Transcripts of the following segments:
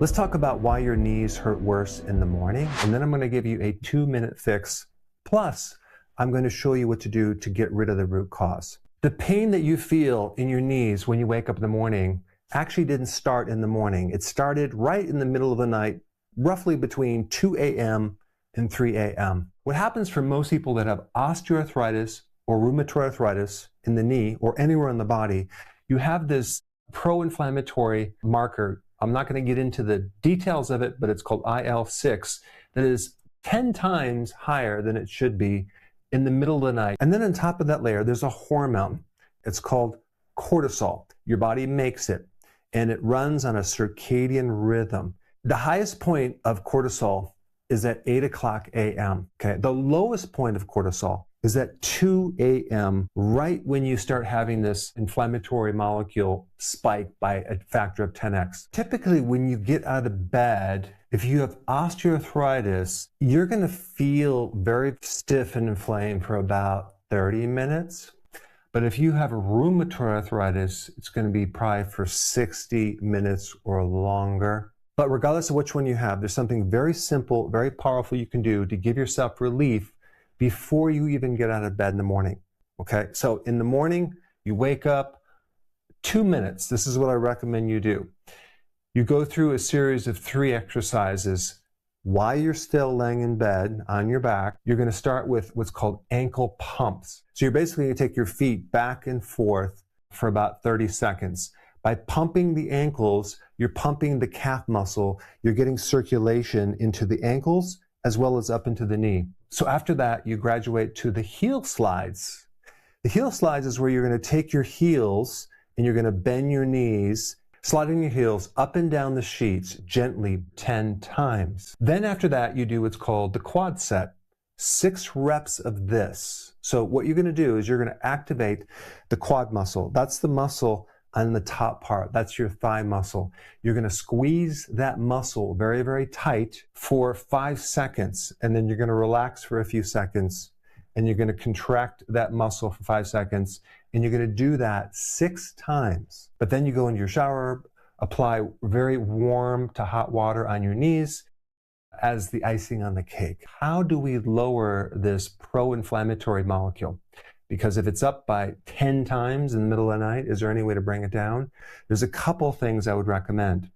Let's talk about why your knees hurt worse in the morning, and then I'm going to give you a 2-minute fix. Plus, I'm going to show you what to do to get rid of the root cause. The pain that you feel in your knees when you wake up in the morning actually didn't start in the morning. It started right in the middle of the night, roughly between 2 a.m. and 3 a.m. What happens for most people that have osteoarthritis or rheumatoid arthritis in the knee or anywhere in the body, you have this pro-inflammatory marker. I'm not going to get into the details of it, but it's called IL-6, that is 10 times higher than it should be in the middle of the night. And then on top of that layer, there's a hormone. It's called cortisol. Your body makes it, and it runs on a circadian rhythm. The highest point of cortisol is at 8 o'clock a.m. Okay? The lowest point of cortisol is at 2 a.m., right when you start having this inflammatory molecule spike by a factor of 10x. Typically, when you get out of bed, if you have osteoarthritis, you're going to feel very stiff and inflamed for about 30 minutes. But if you have rheumatoid arthritis, it's going to be probably for 60 minutes or longer. But regardless of which one you have, there's something very simple, very powerful you can do to give yourself relief before you even get out of bed in the morning. Okay, so in the morning, you wake up, 2 minutes. This is what I recommend you do. You go through a series of 3 exercises while you're still laying in bed on your back. You're going to start with what's called ankle pumps. So you're basically going to take your feet back and forth for about 30 seconds. By pumping the ankles, you're pumping the calf muscle. You're getting circulation into the ankles as well as up into the knee. So after that, you graduate to the heel slides. The heel slides is where you're going to take your heels and you're going to bend your knees, sliding your heels up and down the sheets gently 10 times. Then after that, you do what's called the quad set. 6 reps of this. So what you're going to do is you're going to activate the quad muscle. That's the muscle on the top part. That's your thigh muscle. You're going to squeeze that muscle very, very tight for 5 seconds, and then you're going to relax for a few seconds, and you're going to contract that muscle for 5 seconds, and you're going to do that 6 times. But then you go into your shower, apply very warm to hot water on your knees as the icing on the cake. How do we lower this pro-inflammatory molecule? Because if it's up by 10 times in the middle of the night, is there any way to bring it down? There's a couple things I would recommend.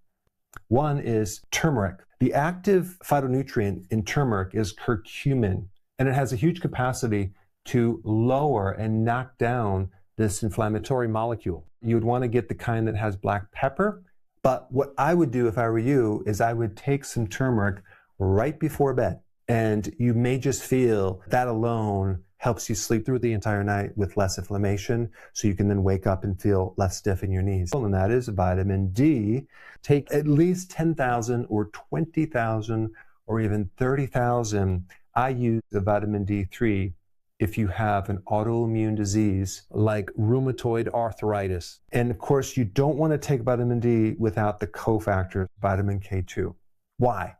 One is turmeric. The active phytonutrient in turmeric is curcumin, and it has a huge capacity to lower and knock down this inflammatory molecule. You would want to get the kind that has black pepper, but what I would do if I were you is I would take some turmeric right before bed, and you may just feel that alone helps you sleep through the entire night with less inflammation, so you can then wake up and feel less stiff in your knees. And that is vitamin D. Take at least 10,000 or 20,000 or even 30,000 IUs of vitamin D3 if you have an autoimmune disease like rheumatoid arthritis. And of course, you don't want to take vitamin D without the cofactor, vitamin K2. Why?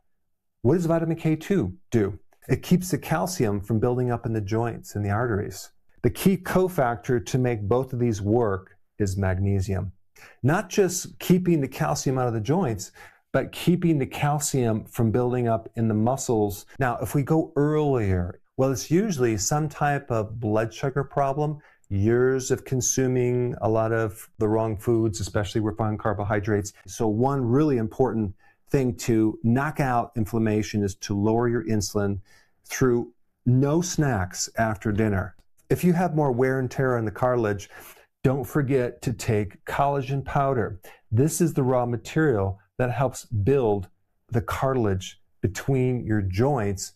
What does vitamin K2 do? It keeps the calcium from building up in the joints and the arteries. The key cofactor to make both of these work is magnesium. Not just keeping the calcium out of the joints, but keeping the calcium from building up in the muscles. Now, if we go earlier, well, it's usually some type of blood sugar problem, years of consuming a lot of the wrong foods, especially refined carbohydrates. So one really important thing to knock out inflammation is to lower your insulin through no snacks after dinner. If you have more wear and tear on the cartilage, don't forget to take collagen powder. This is the raw material that helps build the cartilage between your joints